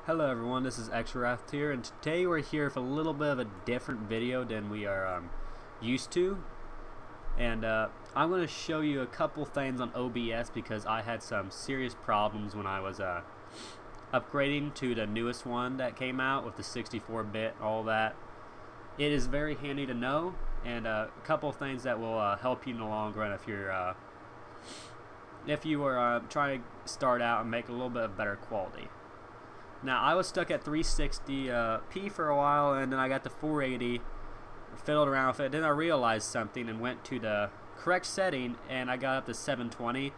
Hello everyone, this is Xrath here, and today we're here for a little bit of a different video than we are used to. And I'm going to show you a couple things on OBS because I had some serious problems when I was upgrading to the newest one that came out with the 64-bit, all that. It is very handy to know, and a couple things that will help you in the long run if you are trying to start out and make a little bit of better quality. Now, I was stuck at 360p for a while, and then I got to 480, fiddled around with it, then I realized something and went to the correct setting, and I got up to 720.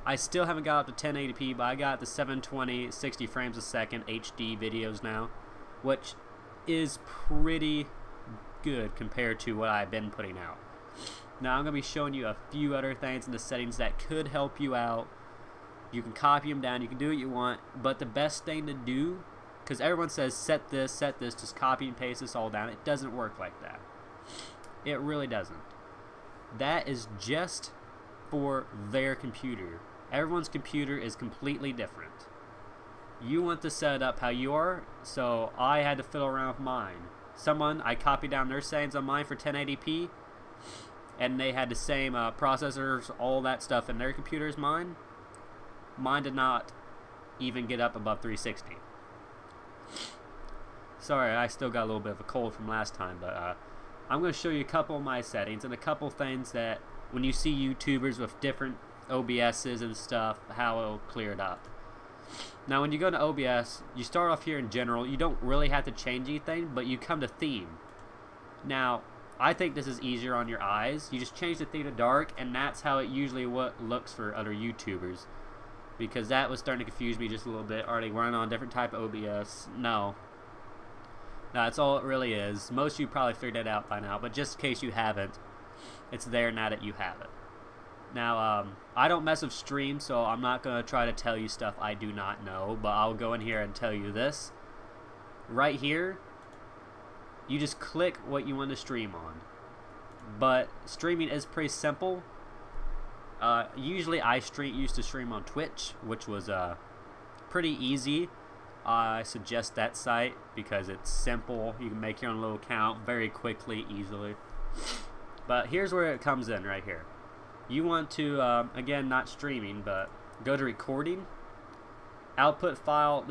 I still haven't got up to 1080p, but I got to 720, 60 frames a second HD videos now, which is pretty good compared to what I've been putting out. Now, I'm going to be showing you a few other things in the settings that could help you out. You can copy them down, you can do what you want, but the best thing to do, because everyone says set this, just copy and paste this all down. It doesn't work like that. It really doesn't. That is just for their computer. Everyone's computer is completely different. You want to set it up how you are, so I had to fiddle around with mine. I copied down their settings on mine for 1080p, and they had the same processors, all that stuff in their computer as mine. Mine did not even get up above 360. Sorry, I still got a little bit of a cold from last time, but I'm going to show you a couple of my settings and a couple things that when you see YouTubers with different OBSs and stuff, how it'll clear it up. Now, when you go to OBS, you start off here in general. You don't really have to change anything, but you come to theme. Now, I think this is easier on your eyes. You just change the theme to dark, and that's how it usually looks for other YouTubers. Because that was starting to confuse me just a little bit. Are they running on a different type of OBS? No. That's all it really is. Most of you probably figured that out by now, but just in case you haven't, it's there now that you have it. Now, I don't mess with streams, so I'm not going to try to tell you stuff I do not know, but I'll go in here and tell you this. Right here, you just click what you want to stream on. But streaming is pretty simple. Usually I used to stream on Twitch, which was pretty easy. I suggest that site because it's simple. You can make your own little account very quickly, easily. But here's where it comes in right here. You want to, again, not streaming, but go to recording. Output file.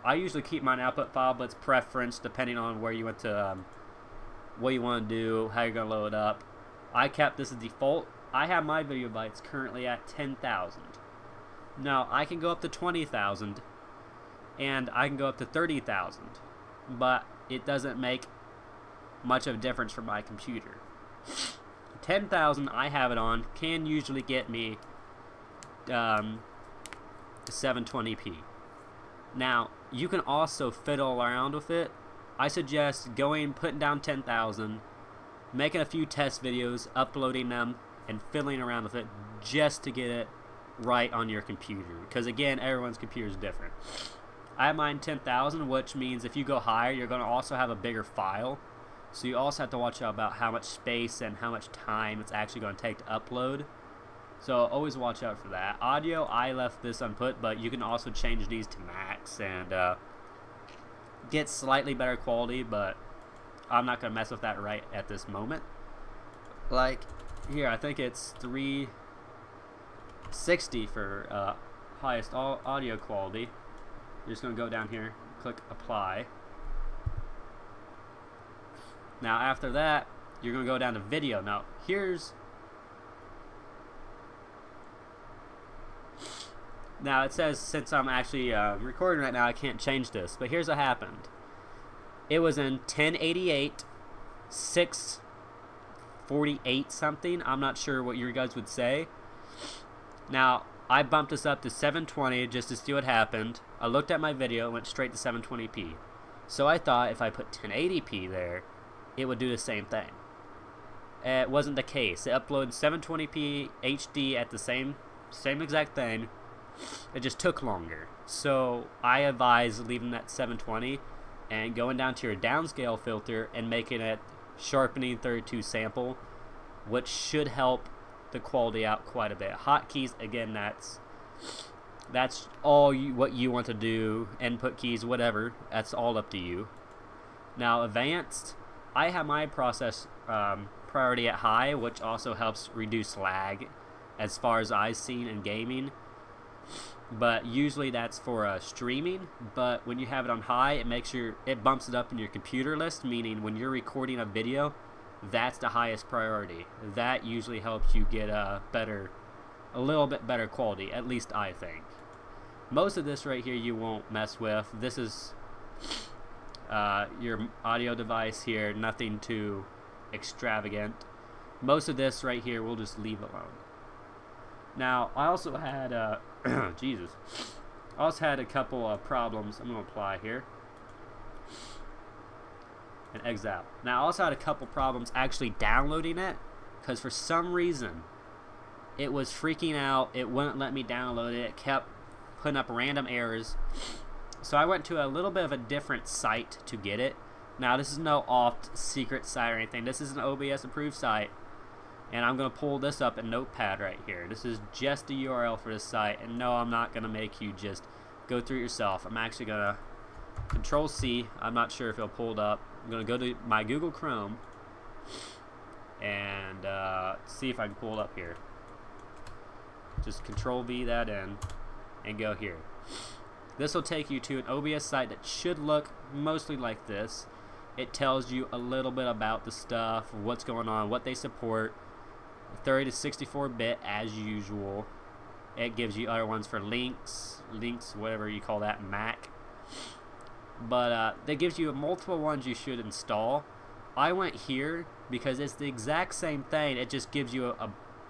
I usually keep mine output file, but it's preference depending on where you want to, what you want to do, how you're going to load it up. I kept this as default. I have my video bytes currently at 10,000. Now, I can go up to 20,000, and I can go up to 30,000, but it doesn't make much of a difference for my computer. 10,000 I have it on can usually get me 720p. Now, you can also fiddle around with it. I suggest putting down 10,000, making a few test videos, uploading them, and fiddling around with it just to get it right on your computer. Because again, everyone's computer is different. I have mine 10,000, which means if you go higher, you're going to also have a bigger file. So you also have to watch out about how much space and how much time it's actually going to take to upload. So always watch out for that. Audio, I left this unput, but you can also change these to max and get slightly better quality, but I'm not going to mess with that right at this moment. Like here, I think it's 360 for highest audio quality. You're just going to go down here, click apply. Now after that, you're going to go down to video. Now now it says since I'm actually recording right now, I can't change this. But here's what happened. It was in 1088, 648 something. I'm not sure what you guys would say. Now, I bumped this up to 720 just to see what happened. I looked at my video and went straight to 720p. So I thought if I put 1080p there, it would do the same thing. It wasn't the case. It uploaded 720p HD at the same exact thing. It just took longer. So I advise leaving that 720 and going down to your downscale filter and making it sharpening 32 sample, which should help the quality out quite a bit. Hotkeys, again, that's That's all what you want to do. Input keys, whatever. That's all up to you. Now, advanced, I have my process priority at high, which also helps reduce lag as far as I've seen in gaming. But usually that's for streaming. But when you have it on high, it bumps it up in your computer list, meaning when you're recording a video, that's the highest priority. That usually helps you get a little bit better quality, at least I think. Most of this right here you won't mess with. This is your audio device here, nothing too extravagant. Most of this right here we'll just leave alone. Now, I also had Jesus. I also had a couple of problems. I'm going to apply here and exit out. Now, I also had a couple problems actually downloading it, because for some reason it was freaking out. It wouldn't let me download it. It kept putting up random errors. So I went to a little bit of a different site to get it. Now, this is no off secret site or anything. This is an OBS approved site. And I'm going to pull this up in Notepad right here. This is just the URL for this site. And no, I'm not going to make you just go through it yourself. I'm actually going to Control-C. I'm not sure if it'll pull it up. I'm going to go to my Google Chrome and see if I can pull it up here. Just Control-V that in and go here. This will take you to an OBS site that should look mostly like this. It tells you a little bit about the stuff, what's going on, what they support. 30 to 64-bit as usual. It gives you other ones for links, whatever you call that, Mac. But that gives you multiple ones you should install. I went here because it's the exact same thing. It just gives you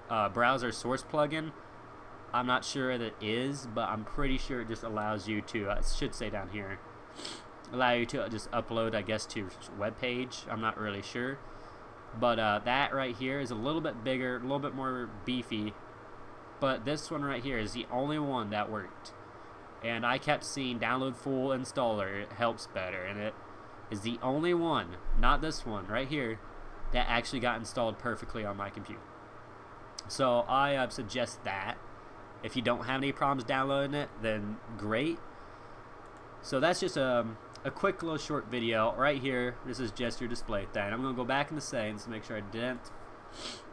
a browser source plugin. I'm not sure that it is, but I'm pretty sure it just allows you to, it should say down here, allow you to just upload, I guess, to your web page. I'm not really sure. But that right here is a little bit bigger, a little bit more beefy. But this one right here is the only one that worked. And I kept seeing download full installer, it helps better. And it is the only one, not this one, right here, that actually got installed perfectly on my computer. So I suggest that. If you don't have any problems downloading it, then great. So that's just a quick little short video right here. This is just your display thing. I'm going to go back into settings to make sure I didn't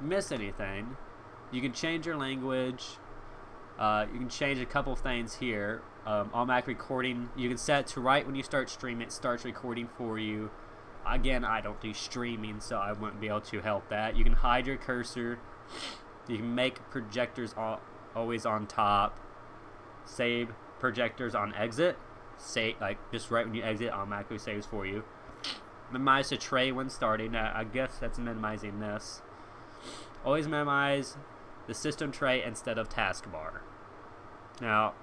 miss anything. You can change your language. You can change a couple things here. Automatic recording. You can set it to right when you start streaming. It starts recording for you. Again, I don't do streaming, so I wouldn't be able to help that. You can hide your cursor. You can make projectors always on top. Save projectors on exit. Like just right when you exit, automatically saves for you. Minimize the tray when starting. I guess that's minimizing this. Always minimize the system tray instead of taskbar. Now,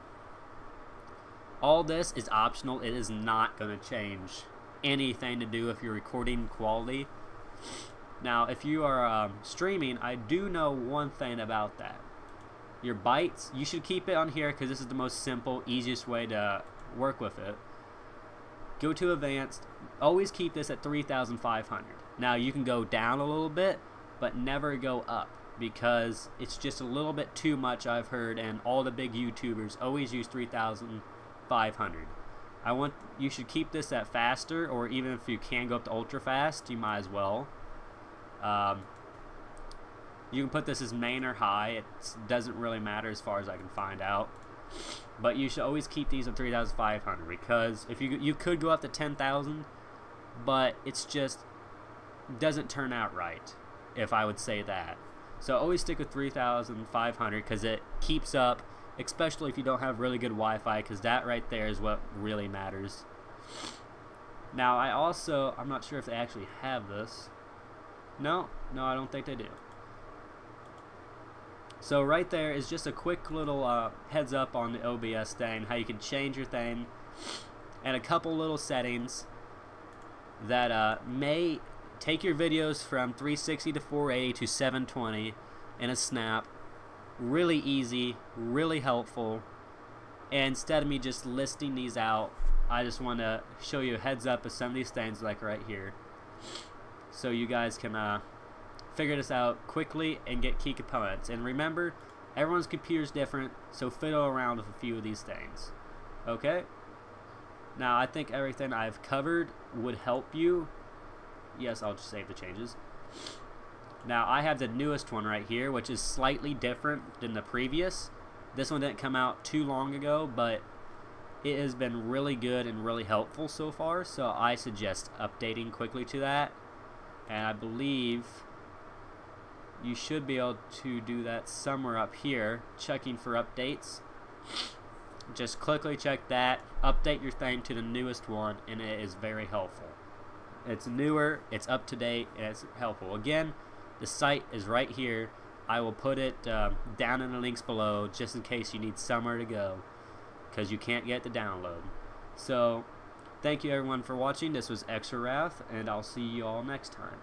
all this is optional. It is not going to change anything to do with your recording quality. Now, if you are streaming, I do know one thing about that. Your bytes, you should keep it on here because this is the most simple, easiest way to work with it. Go to advanced. Always keep this at 3,500. Now you can go down a little bit, but never go up because it's just a little bit too much, I've heard, and all the big YouTubers always use 3,500. You should keep this at faster, or even if you can go up to ultra fast, you might as well. You can put this as main or high. It doesn't really matter as far as I can find out. But you should always keep these at 3,500 because if you could go up to 10,000, but it's just doesn't turn out right, if I would say that. So always stick with 3,500 because it keeps up, especially if you don't have really good Wi-Fi, because that right there is what really matters. Now I'm not sure if they actually have this. No, I don't think they do. So right there is just a quick little heads up on the OBS thing, how you can change your thing, and a couple little settings that may take your videos from 360 to 480 to 720 in a snap. Really easy, really helpful. And instead of me just listing these out, I just want to show you a heads up of some of these things like right here, so you guys can figure this out quickly and get key components. And remember, Everyone's computer's different, so fiddle around with a few of these things. Okay? Now, I think everything I've covered would help you. Yes, I'll just save the changes. Now, I have the newest one right here, which is slightly different than the previous. This one didn't come out too long ago, but it has been really good and really helpful so far, so I suggest updating quickly to that. And I believe you should be able to do that somewhere up here, checking for updates. Just quickly check that, update your thing to the newest one, and it is very helpful. It's newer, it's up to date, and it's helpful. Again, the site is right here. I will put it down in the links below just in case you need somewhere to go, because you can't get the download. So, thank you everyone for watching. This was Extra Wrath, and I'll see you all next time.